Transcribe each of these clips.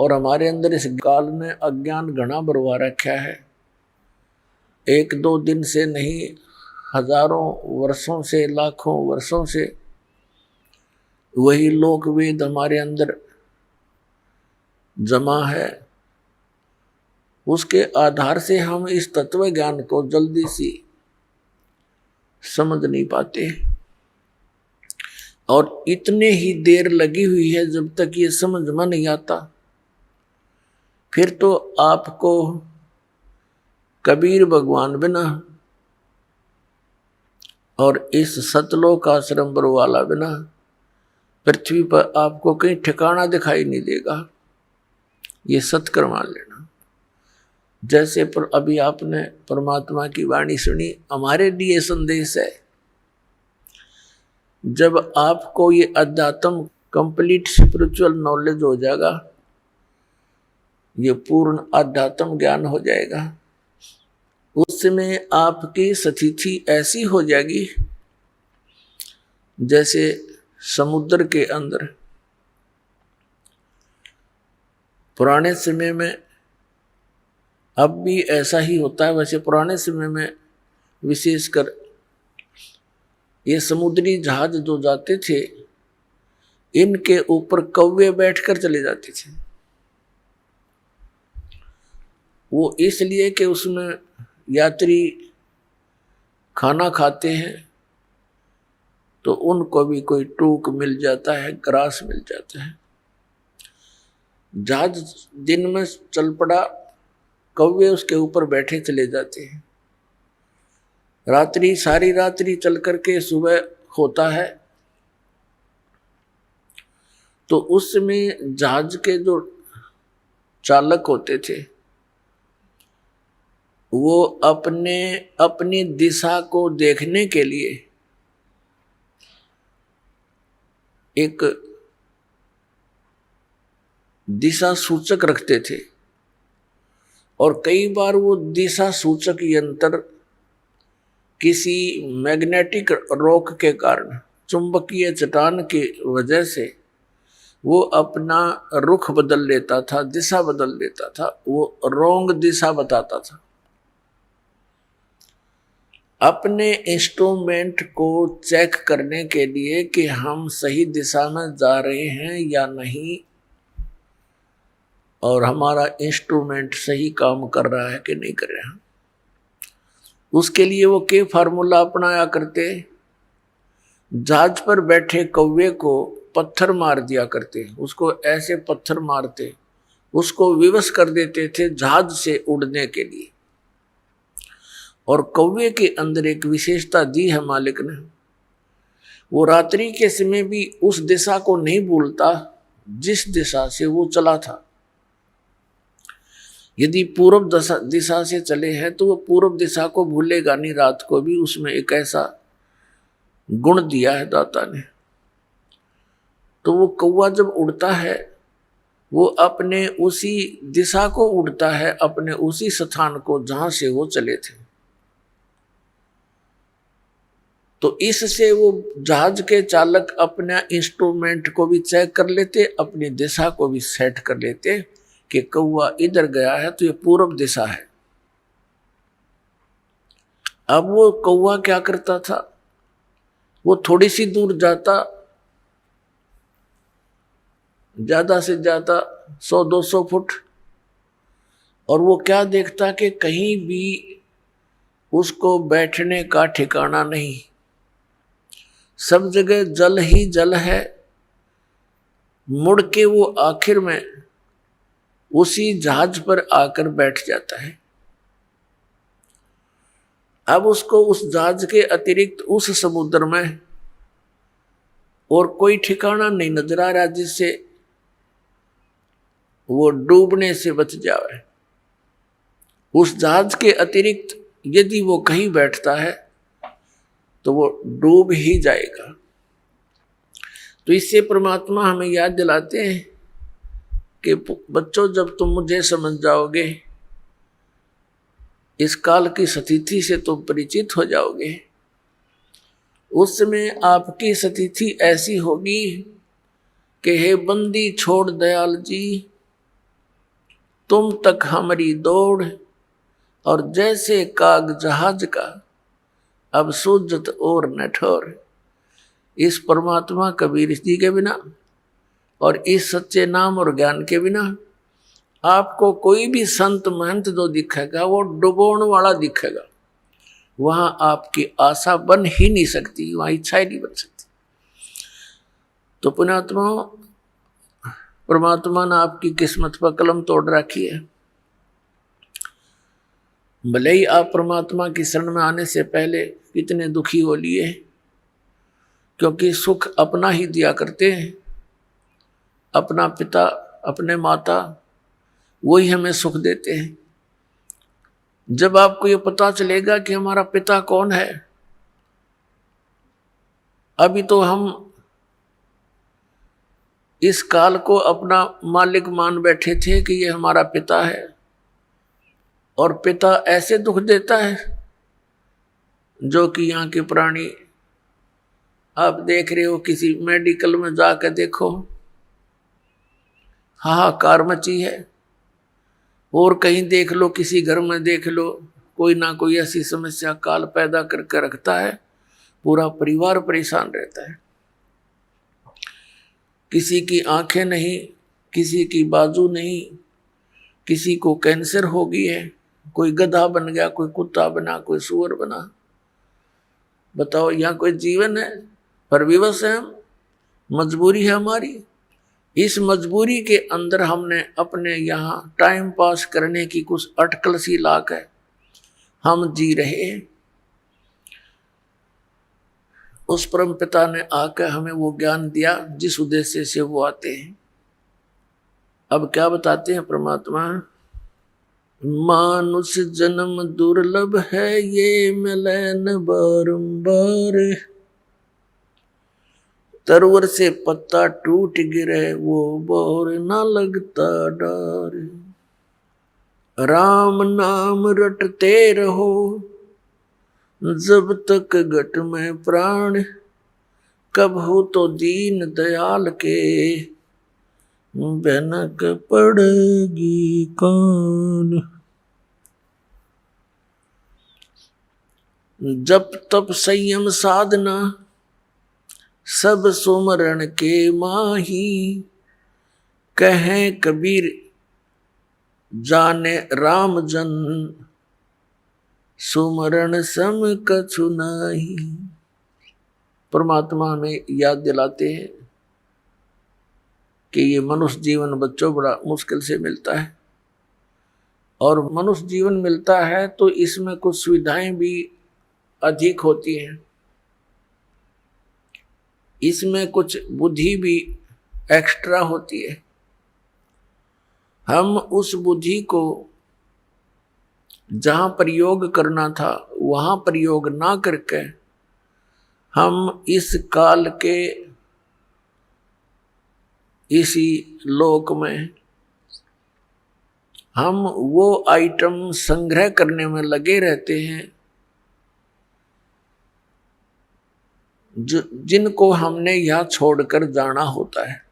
और हमारे अंदर इस काल ने अज्ञान घना बरवा रखा है। एक दो दिन से नहीं, हजारों वर्षों से, लाखों वर्षों से वही लोक वेद हमारे अंदर जमा है। उसके आधार से हम इस तत्व ज्ञान को जल्दी सी समझ नहीं पाते और इतने ही देर लगी हुई है जब तक ये समझ में नहीं आता। फिर तो आपको कबीर भगवान बिना और इस सतलोक आश्रम वाला बिना पृथ्वी पर आपको कहीं ठिकाना दिखाई नहीं देगा। ये सत्कर मान लेना। जैसे अभी आपने परमात्मा की वाणी सुनी, हमारे लिए संदेश है। जब आपको ये अध्यात्म कंप्लीट स्पिरिचुअल नॉलेज हो जाएगा, ये पूर्ण अध्यात्म ज्ञान हो जाएगा, उसमें आपकी स्थिति ऐसी हो जाएगी जैसे समुद्र के अंदर। पुराने समय में, अब भी ऐसा ही होता है, वैसे पुराने समय में विशेषकर ये समुद्री जहाज जो जाते थे, इनके ऊपर कौवे बैठकर चले जाते थे। वो इसलिए कि उसमें यात्री खाना खाते हैं तो उनको भी कोई टूक मिल जाता है, ग्रास मिल जाता है। जहाज दिन में चल पड़ा, कौवे उसके ऊपर बैठे चले जाते हैं। रात्रि, सारी रात्रि चल करके सुबह होता है तो उसमें जहाज के जो चालक होते थे वो अपनी दिशा को देखने के लिए एक दिशा सूचक रखते थे और कई बार वो दिशा सूचक यंत्र किसी मैग्नेटिक रॉक के कारण, चुंबकीय चट्टान की वजह से वो अपना रुख बदल लेता था, दिशा बदल लेता था, वो रॉन्ग दिशा बताता था। अपने इंस्ट्रूमेंट को चेक करने के लिए कि हम सही दिशा में जा रहे हैं या नहीं और हमारा इंस्ट्रूमेंट सही काम कर रहा है कि नहीं कर रहा, उसके लिए वो के फार्मूला अपनाया करते। जहाज पर बैठे कौवे को पत्थर मार दिया करते, उसको ऐसे पत्थर मारते, उसको विवश कर देते थे जहाज से उड़ने के लिए। और कौवे के अंदर एक विशेषता दी है मालिक ने, वो रात्रि के समय भी उस दिशा को नहीं भूलता जिस दिशा से वो चला था। यदि पूर्व दिशा से चले हैं तो वो पूर्व दिशा को भूलेगा नहीं रात को भी। उसमें एक ऐसा गुण दिया है दाता ने। तो वो कौवा जब उड़ता है वो अपने उसी दिशा को उड़ता है, अपने उसी स्थान को जहां से वो चले थे। तो इससे वो जहाज के चालक अपना इंस्ट्रूमेंट को भी चेक कर लेते, अपनी दिशा को भी सेट कर लेते कि कौवा इधर गया है तो ये पूर्व दिशा है। अब वो कौवा क्या करता था, वो थोड़ी सी दूर जाता, ज्यादा से ज्यादा 100-200 फुट, और वो क्या देखता कि कहीं भी उसको बैठने का ठिकाना नहीं, सब जगह जल ही जल है। मुड़ के वो आखिर में उसी जहाज पर आकर बैठ जाता है। अब उसको उस जहाज के अतिरिक्त उस समुद्र में और कोई ठिकाना नहीं नजर आ रहा जिससे वो डूबने से बच जाए। उस जहाज के अतिरिक्त यदि वो कहीं बैठता है तो वो डूब ही जाएगा। तो इससे परमात्मा हमें याद दिलाते हैं कि बच्चों, जब तुम मुझे समझ जाओगे, इस काल की स्थिति से तुम परिचित हो जाओगे, उस समय आपकी स्थिति ऐसी होगी कि हे बंदी छोड़ दयाल जी, तुम तक हमारी दौड़, और जैसे काग जहाज का अब सूझत और न ठोर। इस परमात्मा कबीर जी के बिना और इस सच्चे नाम और ज्ञान के बिना आपको कोई भी संत महंत जो दिखेगा वो डुबोने वाला दिखेगा। वहां आपकी आशा बन ही नहीं सकती, वहां इच्छा ही नहीं बन सकती। तो पुण्यात्मा, परमात्मा ने आपकी किस्मत पर कलम तोड़ रखी है। भले ही आप परमात्मा की शरण में आने से पहले कितने दुखी हो लिए, क्योंकि सुख अपना ही दिया करते हैं। अपना पिता, अपने माता, वही हमें सुख देते हैं। जब आपको ये पता चलेगा कि हमारा पिता कौन है, अभी तो हम इस काल को अपना मालिक मान बैठे थे कि ये हमारा पिता है, और पिता ऐसे दुख देता है जो कि यहाँ के प्राणी, आप देख रहे हो, किसी मेडिकल में जाकर देखो, हाहाकार मची है। और कहीं देख लो, किसी घर में देख लो, कोई ना कोई ऐसी समस्या काल पैदा करके रखता है, पूरा परिवार परेशान रहता है। किसी की आंखें नहीं, किसी की बाजू नहीं, किसी को कैंसर हो गई है, कोई गधा बन गया, कोई कुत्ता बना, कोई सुअर बना। बताओ, यहाँ कोई जीवन है? पर विवश है हम, मजबूरी है हमारी। इस मजबूरी के अंदर हमने अपने यहाँ टाइम पास करने की कुछ अटकल सी लाक है, हम जी रहे हैं। उस परम पिता ने आकर हमें वो ज्ञान दिया जिस उद्देश्य से वो आते हैं। अब क्या बताते हैं परमात्मा? मानुष जन्म दुर्लभ है, ये मिलन बारंबार। तरवर से पत्ता टूट गिरे, वो बोर ना लगता डार। राम नाम रटते रहो, जब तक घट में प्राण। कब हो तो दीन दयाल के, भनक पड़ेगी कान। जप तप संयम साधना, सब सुमरण के माही। कहें कबीर जाने राम जन, सुमरण सम कछु नाही। परमात्मा हमें याद दिलाते हैं कि ये मनुष्य जीवन बच्चों बड़ा मुश्किल से मिलता है, और मनुष्य जीवन मिलता है तो इसमें कुछ सुविधाएं भी अधिक होती हैं, इसमें कुछ बुद्धि भी एक्स्ट्रा होती है। हम उस बुद्धि को जहां प्रयोग करना था वहां प्रयोग ना करके हम इस काल के इसी लोक में हम वो आइटम संग्रह करने में लगे रहते हैं जिनको हमने यहां छोड़कर जाना होता है।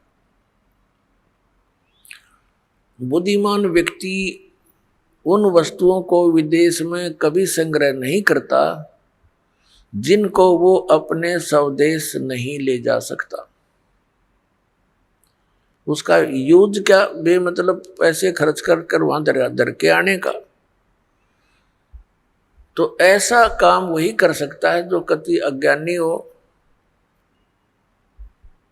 बुद्धिमान व्यक्ति उन वस्तुओं को विदेश में कभी संग्रह नहीं करता जिनको वो अपने स्वदेश नहीं ले जा सकता। उसका यूज क्या, बेमतलब पैसे खर्च कर वहां दर के आने का। तो ऐसा काम वही कर सकता है जो कति अज्ञानी हो।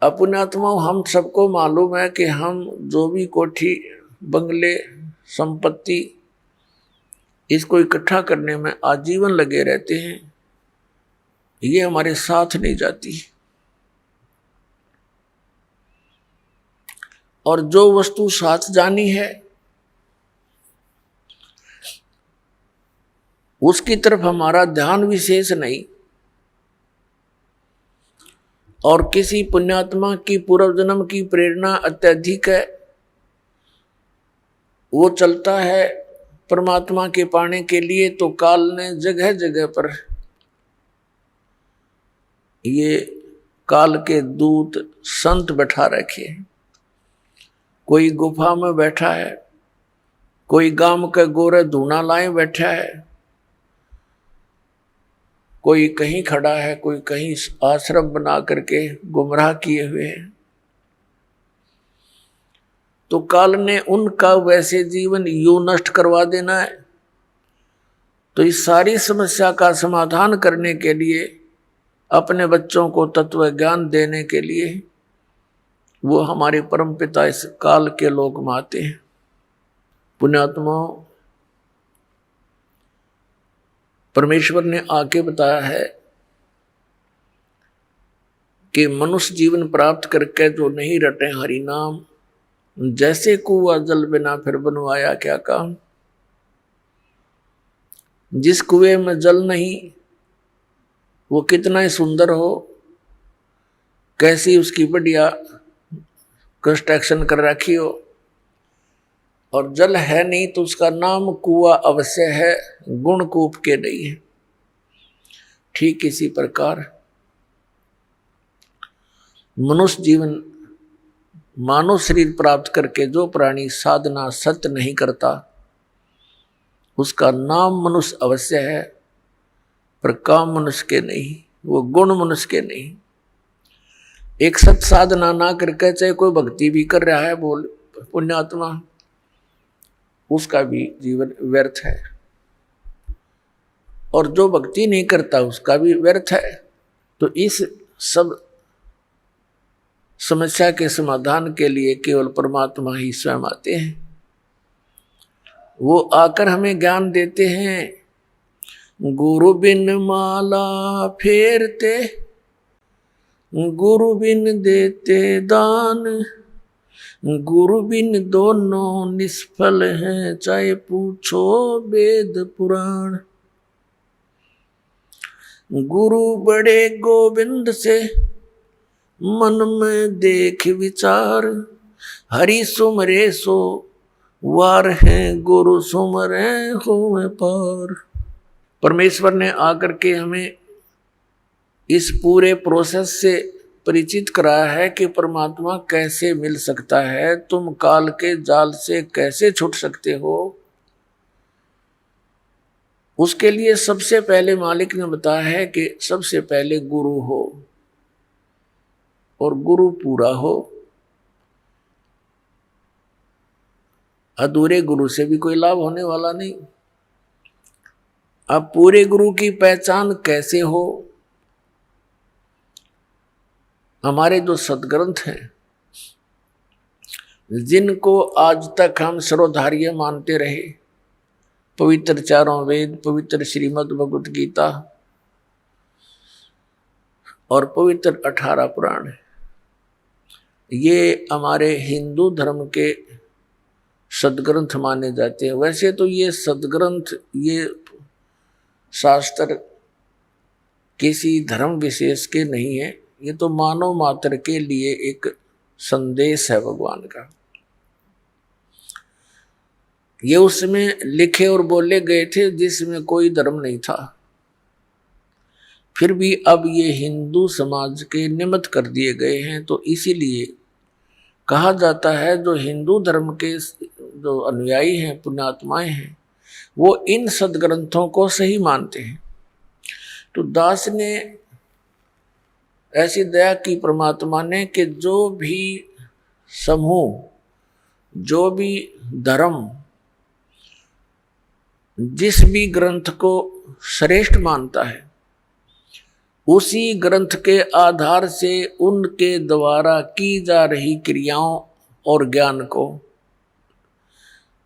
अपने आत्मा हम सबको मालूम है कि हम जो भी कोठी बंगले संपत्ति इसको इकट्ठा करने में आजीवन लगे रहते हैं, ये हमारे साथ नहीं जाती। और जो वस्तु साथ जानी है उसकी तरफ हमारा ध्यान विशेष नहीं। और किसी पुण्यात्मा की पूर्व जन्म की प्रेरणा अत्यधिक है, वो चलता है परमात्मा के पाने के लिए, तो काल ने जगह जगह पर ये काल के दूत संत बैठा रखे हैं। कोई गुफा में बैठा है, कोई गांव के गोरे धूना लाए बैठा है, कोई कहीं खड़ा है, कोई कहीं आश्रम बना करके गुमराह किए हुए हैं। तो काल ने उनका वैसे जीवन यूं नष्ट करवा देना है। तो इस सारी समस्या का समाधान करने के लिए, अपने बच्चों को तत्व ज्ञान देने के लिए वो हमारे परम पिता इस काल के लोक में आते हैं। पुण्यात्मा, परमेश्वर ने आके बताया है कि मनुष्य जीवन प्राप्त करके जो नहीं रटे हरि नाम, जैसे कुआं जल बिना फिर बनवाया क्या काम। जिस कुएं में जल नहीं, वो कितना ही सुंदर हो, कैसी उसकी बढ़िया कंस्ट्रक्शन कर रखी हो, और जल है नहीं तो उसका नाम कुआं अवश्य है, गुण कूप के नहीं है। ठीक इसी प्रकार मनुष्य जीवन, मानव शरीर प्राप्त करके जो प्राणी साधना सत्य नहीं करता, उसका नाम मनुष्य अवश्य है, पर काम मनुष्य के नहीं, वो गुण मनुष्य के नहीं। एक सत साधना ना करके चाहे कोई भक्ति भी कर रहा है, बोल पुण्यात्मा, उसका भी जीवन व्यर्थ है, और जो भक्ति नहीं करता उसका भी व्यर्थ है। तो इस सब समस्या के समाधान के लिए केवल परमात्मा ही स्वयं आते हैं। वो आकर हमें ज्ञान देते हैं। गुरु बिन माला फेरते, गुरु बिन देते दान, गुरु बिन दोनों निष्फल हैं, चाहे पूछो वेद पुराण। गुरु बड़े गोविंद से मन में देख विचार, हरि सुमरे सो वार है, गुरु सुमरे हो पार। परमेश्वर ने आकर के हमें इस पूरे प्रोसेस से परिचित कराया है कि परमात्मा कैसे मिल सकता है, तुम काल के जाल से कैसे छूट सकते हो। उसके लिए सबसे पहले मालिक ने बताया है कि सबसे पहले गुरु हो, और गुरु पूरा हो। अधूरे गुरु से भी कोई लाभ होने वाला नहीं। अब पूरे गुरु की पहचान कैसे हो? हमारे जो सदग्रंथ हैं, जिनको आज तक हम सर्वधार्य मानते रहे, पवित्र चारों वेद, पवित्र श्रीमद् भगवत गीता और पवित्र 18 पुराण, ये हमारे हिंदू धर्म के सदग्रंथ माने जाते हैं। वैसे तो ये सदग्रंथ, ये शास्त्र किसी धर्म विशेष के नहीं है, ये तो मानव मात्र के लिए एक संदेश है भगवान का। ये उसमें लिखे और बोले गए थे जिसमें कोई धर्म नहीं था, फिर भी अब ये हिंदू समाज के निमित्त कर दिए गए हैं। तो इसीलिए कहा जाता है जो हिंदू धर्म के जो अनुयायी हैं, पुण्यात्माएं हैं, वो इन सदग्रंथों को सही मानते हैं। तो दास ने ऐसी दया की परमात्मा ने कि जो भी समूह, जो भी धर्म जिस भी ग्रंथ को श्रेष्ठ मानता है, उसी ग्रंथ के आधार से उनके द्वारा की जा रही क्रियाओं और ज्ञान को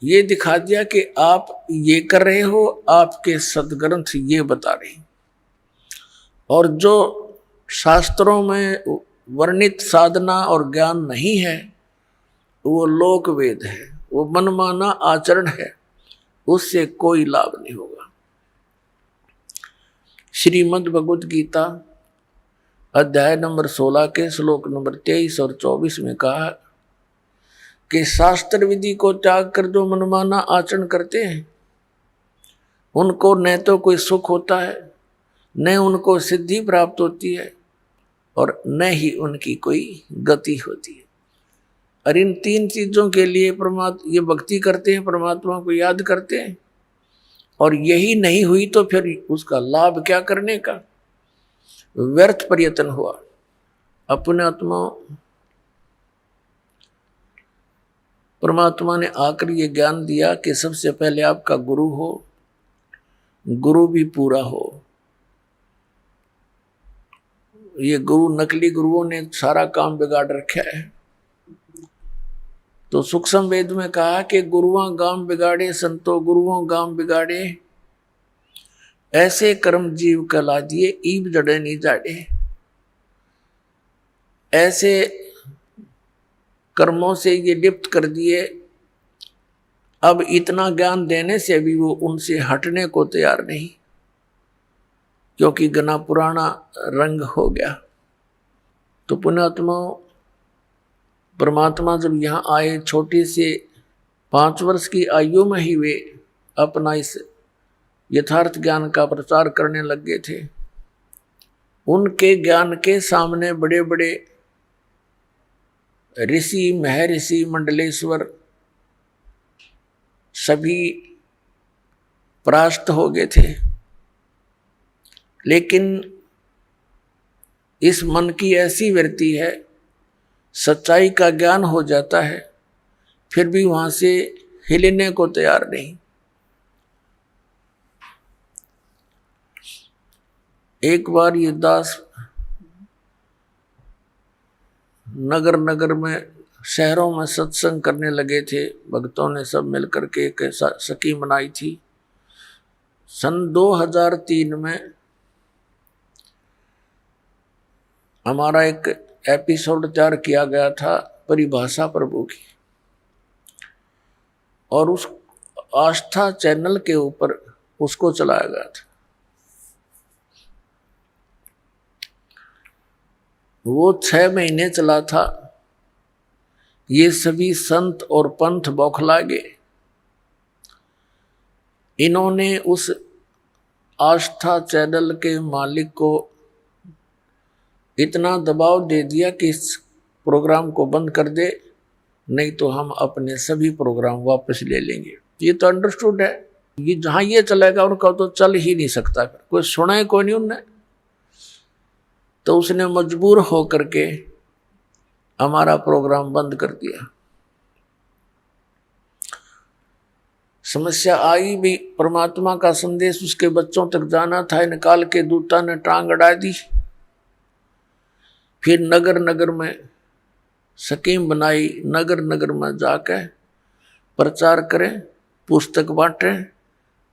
ये दिखा दिया कि आप ये कर रहे हो, आपके सदग्रंथ ये बता रहे। और जो शास्त्रों में वर्णित साधना और ज्ञान नहीं है, वो लोक वेद है, वो मनमाना आचरण है, उससे कोई लाभ नहीं होगा। श्रीमद् भगवत गीता अध्याय नंबर 16 के श्लोक नंबर 23 और 24 में कहा कि शास्त्र विधि को त्याग कर जो मनमाना आचरण करते हैं, उनको न तो कोई सुख होता है, न उनको सिद्धि प्राप्त होती है, और न ही उनकी कोई गति होती है। और इन तीन चीजों के लिए ये भक्ति करते हैं, परमात्मा को याद करते हैं, और यही नहीं हुई तो फिर उसका लाभ क्या करने का, व्यर्थ प्रयत्न हुआ। अपने आत्मा परमात्मा ने आकर ये ज्ञान दिया कि सबसे पहले आपका गुरु हो, गुरु भी पूरा हो। ये गुरु, नकली गुरुओं ने सारा काम बिगाड़ रखा है। तो सूक्ष्म वेद में कहा कि गुरुआं गाम बिगाड़े, संतो गुरुओं गाम बिगाड़े, ऐसे कर्म जीव कला दिए, ईब जड़े नहीं जाड़े। ऐसे कर्मों से ये लिप्त कर दिए, अब इतना ज्ञान देने से भी वो उनसे हटने को तैयार नहीं, क्योंकि घना पुराना रंग हो गया। तो पुण्यात्माओं, परमात्मा जब यहाँ आए, छोटी से 5 वर्ष की आयु में ही वे अपना इस यथार्थ ज्ञान का प्रचार करने लग गए थे। उनके ज्ञान के सामने बड़े बड़े ऋषि, महर्षि, मंडलेश्वर सभी परास्त हो गए थे। लेकिन इस मन की ऐसी वृत्ति है, सच्चाई का ज्ञान हो जाता है, फिर भी वहां से हिलने को तैयार नहीं। एक बार ये दास नगर नगर में, शहरों में सत्संग करने लगे थे। भक्तों ने सब मिलकर के एक स्कीम बनाई थी। सन 2003 में हमारा एक एपिसोड तैयार किया गया था परिभाषा प्रभु की, और उस आस्था चैनल के ऊपर उसको चलाया गया था। वो 6 महीने चला था। ये सभी संत और पंथ बौखला गए। इन्होंने उस आस्था चैनल के मालिक को इतना दबाव दे दिया कि इस प्रोग्राम को बंद कर दे, नहीं तो हम अपने सभी प्रोग्राम वापस ले लेंगे। ये तो अंडरस्टूड है, ये जहां ये चलेगा उनका तो चल ही नहीं सकता, कोई सुना है कोई नहीं उनने। तो उसने मजबूर होकर के हमारा प्रोग्राम बंद कर दिया। समस्या आई भी, परमात्मा का संदेश उसके बच्चों तक जाना था, निकाल के दूता ने टांग अड़ा दी। फिर नगर नगर में स्कीम बनाई, नगर नगर में जाकर प्रचार करें, पुस्तक बांटें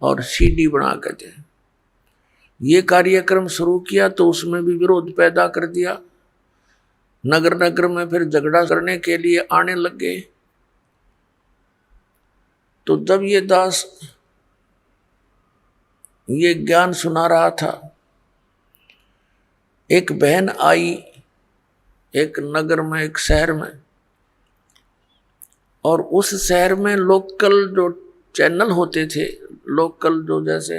और सीडी बना कर दें। ये कार्यक्रम शुरू किया तो उसमें भी विरोध पैदा कर दिया। नगर नगर में फिर झगड़ा करने के लिए आने लग गए। तो जब ये दास ये ज्ञान सुना रहा था, एक बहन आई एक नगर में, एक शहर में, और उस शहर में लोकल जो चैनल होते थे, लोकल जो जैसे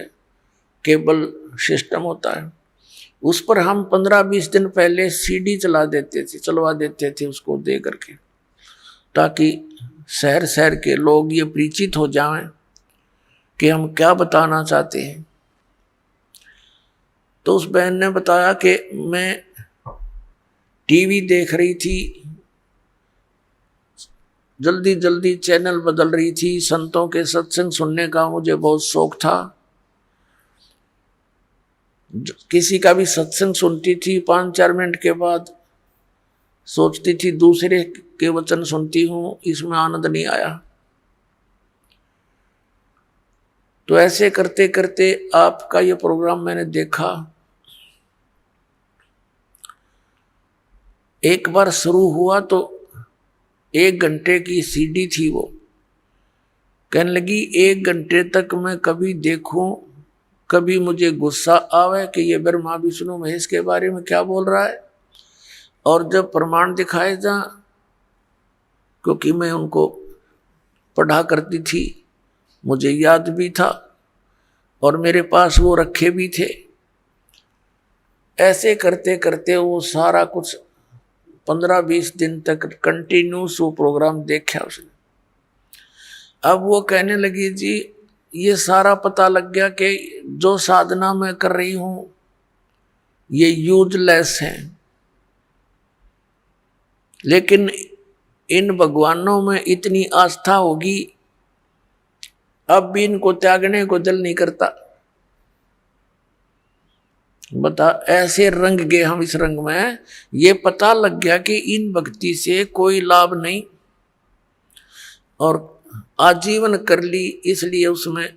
केबल सिस्टम होता है, उस पर हम 15-20 दिन पहले सीडी चलवा देते थे उसको दे करके, ताकि शहर शहर के लोग ये परिचित हो जाएं कि हम क्या बताना चाहते हैं। तो उस बहन ने बताया कि मैं टीवी देख रही थी, जल्दी जल्दी चैनल बदल रही थी, संतों के सत्संग सुनने का मुझे बहुत शौक था। किसी का भी सत्संग सुनती थी, 5-4 मिनट के बाद सोचती थी दूसरे के वचन सुनती हूं, इसमें आनंद नहीं आया। तो ऐसे करते करते आपका ये प्रोग्राम मैंने देखा। एक बार शुरू हुआ तो 1 घंटे की सीडी थी वो। कहने लगी 1 घंटे तक मैं कभी देखूं, कभी मुझे गुस्सा आवे कि ये ब्रह्मा विष्णु महेश के बारे में क्या बोल रहा है, और जब प्रमाण दिखाए जा, क्योंकि मैं उनको पढ़ा करती थी, मुझे याद भी था और मेरे पास वो रखे भी थे। ऐसे करते करते वो सारा कुछ 15-20 दिन तक कंटिन्यूस वो प्रोग्राम देखा उसने। अब वो कहने लगी जी ये सारा पता लग गया कि जो साधना मैं कर रही हूं ये यूजलेस है, लेकिन इन भगवानों में इतनी आस्था होगी, अब भी इनको त्यागने को दिल नहीं करता। बता, ऐसे रंग गए हम इस रंग में, ये पता लग गया कि इन भक्ति से कोई लाभ नहीं, और आजीवन कर ली, इसलिए उसमें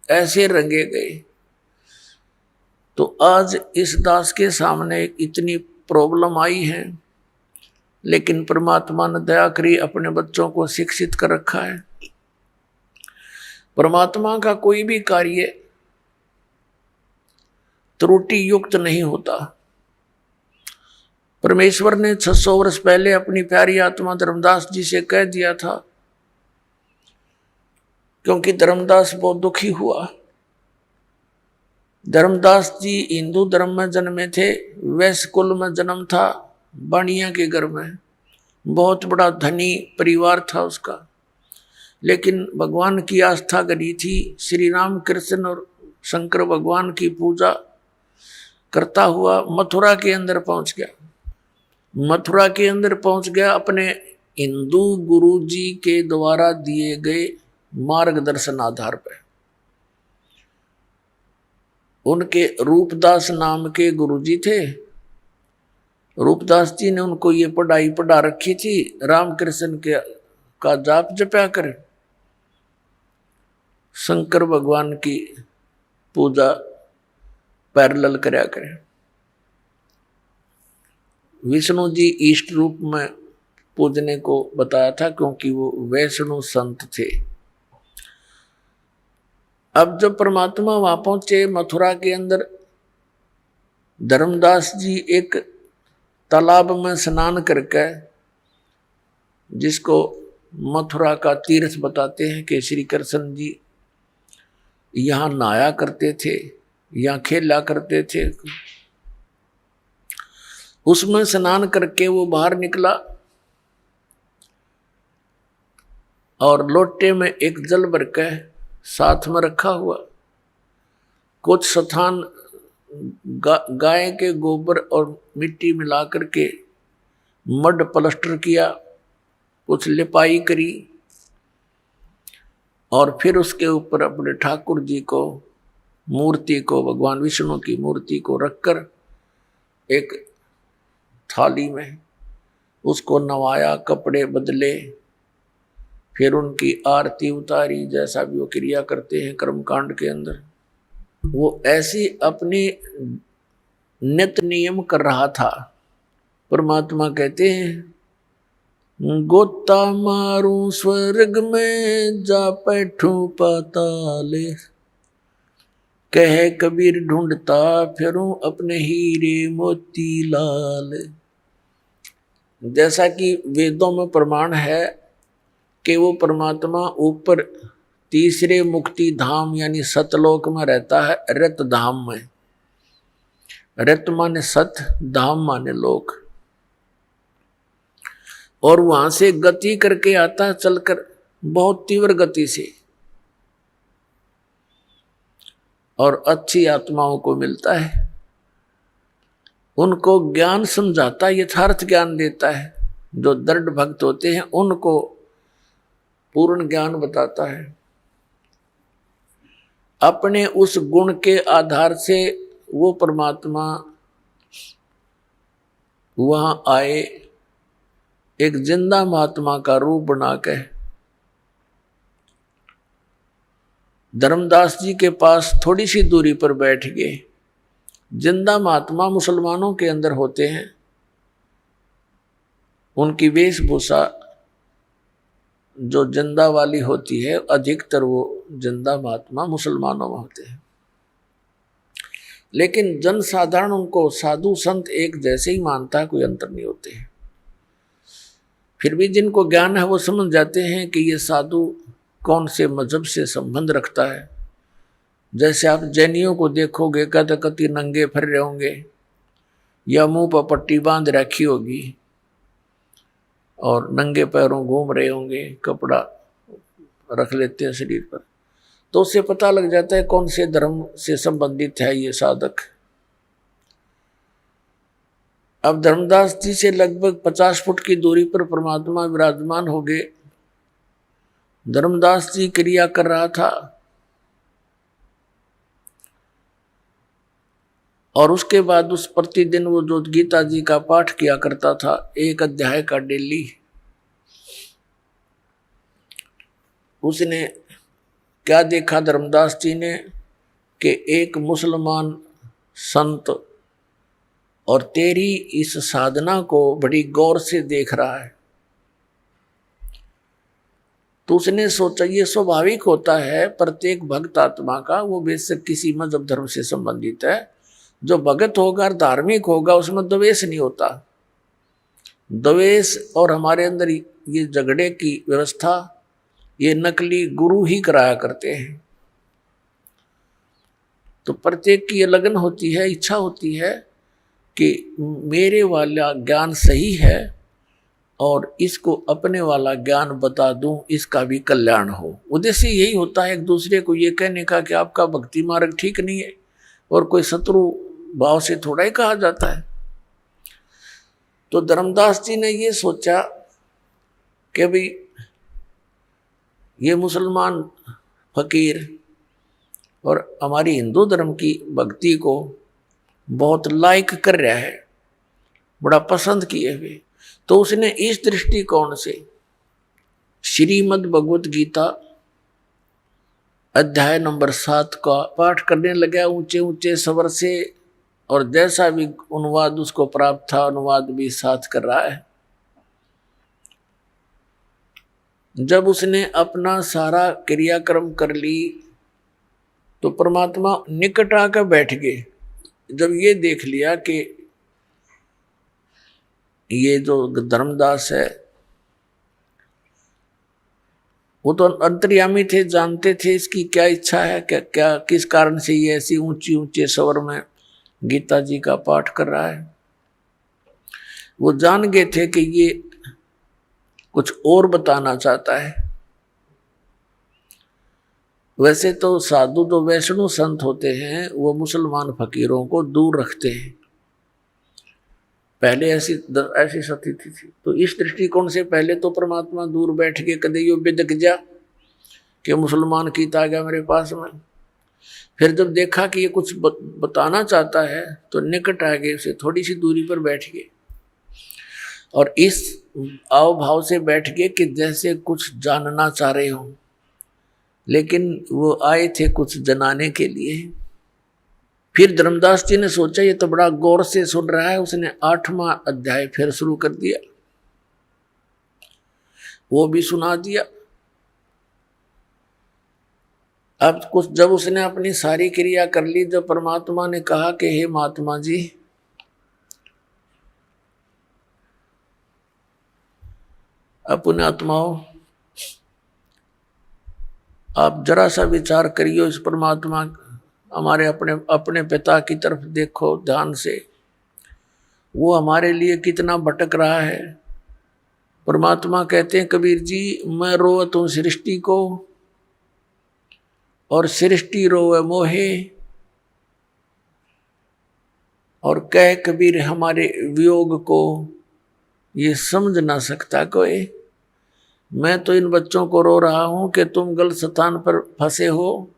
ऐसे रंगे गए। तो आज इस दास के सामने इतनी प्रॉब्लम आई है, लेकिन परमात्मा ने दया करी, अपने बच्चों को शिक्षित कर रखा है। परमात्मा का कोई भी कार्य त्रुटि युक्त नहीं होता। परमेश्वर ने 600 वर्ष पहले अपनी प्यारी आत्मा धर्मदास जी से कह दिया था, क्योंकि धर्मदास बहुत दुखी हुआ। धर्मदास जी हिंदू धर्म में जन्मे थे, वैश्य कुल में जन्म था, बाणिया के घर में, बहुत बड़ा धनी परिवार था उसका, लेकिन भगवान की आस्था करी थी। श्री राम कृष्ण और शंकर भगवान की पूजा करता हुआ मथुरा के अंदर पहुंच गया। मथुरा के अंदर पहुंच गया अपने हिंदू गुरु जी के द्वारा दिए गए मार्गदर्शन आधार पर। उनके रूपदास नाम के गुरुजी थे। रूपदास जी ने उनको ये पढ़ाई पढ़ा रखी थी, रामकृष्ण के का जाप जपया कर, शंकर भगवान की पूजा पैरेलल करया करे। विष्णु जी इष्ट रूप में पूजने को बताया था, क्योंकि वो वैष्णु संत थे। अब जब परमात्मा वहां पहुंचे मथुरा के अंदर, धर्मदास जी एक तालाब में स्नान करके, जिसको मथुरा का तीर्थ बताते हैं, कि श्री कृष्ण जी यहाँ नहाया करते थे, यहाँ खेला करते थे, उसमें स्नान करके वो बाहर निकला और लोटे में एक जल भर के साथ में रखा हुआ, कुछ स्थान गाय के गोबर और मिट्टी मिला करके मड प्लास्टर किया, कुछ लिपाई करी, और फिर उसके ऊपर अपने ठाकुर जी को मूर्ति को, भगवान विष्णु की मूर्ति को रखकर एक थाली में उसको नवाया, कपड़े बदले, फिर उनकी आरती उतारी, जैसा भी वो क्रिया करते हैं कर्मकांड के अंदर। वो ऐसी अपनी नित्य नियम कर रहा था। परमात्मा कहते हैं, गोता मारूं स्वर्ग में जा बैठूं पाताले, कहे कबीर ढूंढता फिरूं अपने हीरे मोती लाल। जैसा कि वेदों में प्रमाण है कि वो परमात्मा ऊपर तीसरे मुक्ति धाम यानी सतलोक में रहता है, रत धाम में। रत माने सत, धाम माने लोक, और वहां से गति करके आता है चलकर, बहुत तीव्र गति से, और अच्छी आत्माओं को मिलता है। उनको ज्ञान समझाता, यथार्थ ज्ञान देता है। जो दृढ़ भक्त होते हैं उनको पूर्ण ज्ञान बताता है। अपने उस गुण के आधार से वो परमात्मा वहां आए, एक जिंदा महात्मा का रूप बना के धर्मदास जी के पास थोड़ी सी दूरी पर बैठ गए। जिंदा महात्मा मुसलमानों के अंदर होते हैं, उनकी वेशभूषा जो जिंदा वाली होती है, अधिकतर वो जिंदा महात्मा मुसलमानों में होते हैं। लेकिन जन साधारण उनको साधु संत एक जैसे ही मानता है, कोई अंतर नहीं होते हैं। फिर भी जिनको ज्ञान है वो समझ जाते हैं कि ये साधु कौन से मजहब से संबंध रखता है। जैसे आप जैनियों को देखोगे, कति नंगे फिर रहे होंगे या मुंह पर पट्टी बांध रखी होगी, और नंगे पैरों घूम रहे होंगे, कपड़ा रख लेते हैं शरीर पर, तो उससे पता लग जाता है कौन से धर्म से संबंधित है ये साधक। अब धर्मदास जी से लगभग 50 फुट की दूरी पर परमात्मा विराजमान हो गए। धर्मदास जी क्रिया कर रहा था और उसके बाद उस प्रतिदिन वो जो गीता जी का पाठ किया करता था, 1 अध्याय का डेली, उसने क्या देखा धर्मदास जी ने कि एक मुसलमान संत और तेरी इस साधना को बड़ी गौर से देख रहा है। तो उसने सोचा ये स्वाभाविक होता है प्रत्येक भक्त आत्मा का, वो बेशक किसी मजहब धर्म से संबंधित है, जो भगत होगा और धार्मिक होगा उसमें द्वेष नहीं होता। द्वेष और हमारे अंदर ये झगड़े की व्यवस्था ये नकली गुरु ही कराया करते हैं। तो प्रत्येक की ये लगन होती है, इच्छा होती है कि मेरे वाला ज्ञान सही है और इसको अपने वाला ज्ञान बता दूं, इसका भी कल्याण हो। उद्देश्य यही होता है एक दूसरे को ये कहने का कि आपका भक्ति मार्ग ठीक नहीं है, और कोई शत्रु भाव से थोड़ा ही कहा जाता है। तो धर्मदास जी ने ये सोचा कि भाई ये मुसलमान फकीर और हमारी हिंदू धर्म की भक्ति को बहुत लाइक कर रहा है, बड़ा पसंद किए हुए। तो उसने इस दृष्टिकोण से श्रीमद् भगवत गीता अध्याय नंबर 7 का पाठ करने लगा ऊंचे ऊंचे स्वर से, और जैसा भी अनुवाद उसको प्राप्त था अनुवाद भी साथ कर रहा है। जब उसने अपना सारा क्रियाक्रम कर ली तो परमात्मा निकट आकर बैठ गए। जब ये देख लिया कि ये जो धर्मदास है वो तो अंतर्यामी थे, जानते थे इसकी क्या इच्छा है, क्या किस कारण से ये ऐसी ऊंची ऊंचे स्वर में गीता जी का पाठ कर रहा है। वो जान गए थे कि ये कुछ और बताना चाहता है। वैसे तो साधु जो वैष्णव संत होते हैं वो मुसलमान फकीरों को दूर रखते हैं, पहले ऐसी स्थिति थी। तो इस दृष्टिकोण से पहले तो परमात्मा दूर बैठ के कदे यो बिदक जा कि मुसलमान कीता आ गया मेरे पास में। फिर जब देखा कि ये कुछ बताना चाहता है तो निकट आ गए, उसे थोड़ी सी दूरी पर बैठ गए और इस आव भाव से बैठ गए कि जैसे कुछ जानना चाह रहे हों, लेकिन वो आए थे कुछ जनाने के लिए। फिर धर्मदास जी ने सोचा ये तो बड़ा गौर से सुन रहा है, उसने 8वां अध्याय फिर शुरू कर दिया, वो भी सुना दिया। अब कुछ जब उसने अपनी सारी क्रिया कर ली, जब परमात्मा ने कहा कि हे महात्मा जी अपने आत्माओं आप जरा सा विचार करियो, इस परमात्मा हमारे अपने पिता की तरफ देखो ध्यान से, वो हमारे लिए कितना भटक रहा है। परमात्मा कहते हैं कबीर जी, मैं रोवत हूँ सृष्टि को और सृष्टि रोवे मोहे, और कह कबीर हमारे वियोग को ये समझ ना सकता कोई। मैं तो इन बच्चों को रो रहा हूं कि तुम गलत स्थान पर फंसे हो,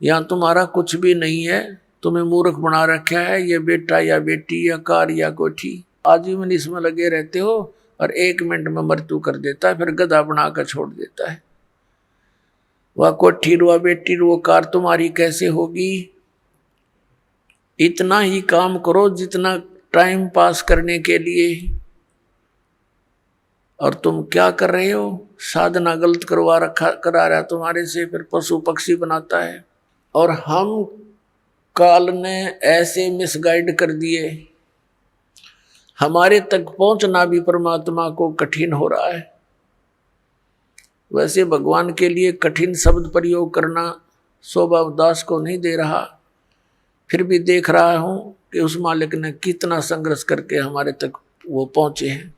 यहाँ तुम्हारा कुछ भी नहीं है, तुम्हें मूर्ख बना रखा है ये बेटा या बेटी या कार या कोठी, आजीवन इसमें लगे रहते हो और 1 मिनट में मृत्यु कर देता है, फिर गधा बनाकर छोड़ देता है। वह कोठी रो बेटी रो कार तुम्हारी कैसे होगी। इतना ही काम करो जितना टाइम पास करने के लिए, और तुम क्या कर रहे हो, साधना गलत करा रहा तुम्हारे से, फिर पशु पक्षी बनाता है। और हम काल ने ऐसे मिसगाइड कर दिए, हमारे तक पहुंचना भी परमात्मा को कठिन हो रहा है। वैसे भगवान के लिए कठिन शब्द प्रयोग करना शोभा दास को नहीं दे रहा, फिर भी देख रहा हूं कि उस मालिक ने कितना संघर्ष करके हमारे तक वो पहुंचे हैं।